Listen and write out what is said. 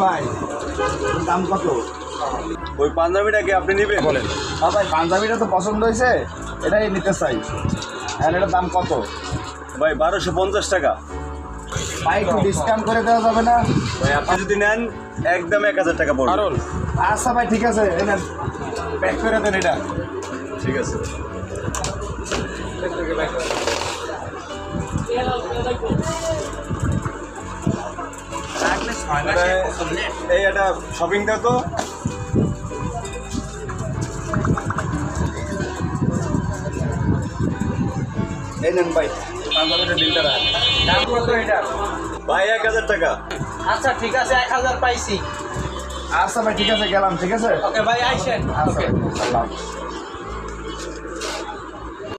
ভাই দাম কত? ওই পাঞ্জাবিটাকে আপনি নেবেন বলেন? হ্যাঁ ভাই, পাঞ্জাবিটা তো পছন্দ হয়েছে, এটাই নিতে চাই। আর এটার দাম কত? ভাই 1250 টাকা। ভাই একটু ডিসকাউন্ট করে দেওয়া যাবে না? ভাই আপনি যদি নেন একদম 1000 টাকা পড়বে। আচ্ছা ভাই ঠিক আছে, এনেন প্যাক করে দেন এটা। ঠিক আছে। এই একটা শপিং দাও তো। এই নেন ভাই, পাঞ্জাবিটা বিলটা রাখ। দাম কত এটা? ভাই 1000 টাকা। আচ্ছা ঠিক আছে, 1000 পাইছি। আচ্ছা ভাই ঠিক আছে, গেলাম। ঠিক আছে, ওকে ভাই, আইসেন। আচ্ছা ওকে। আল্লাহ হাফেজ।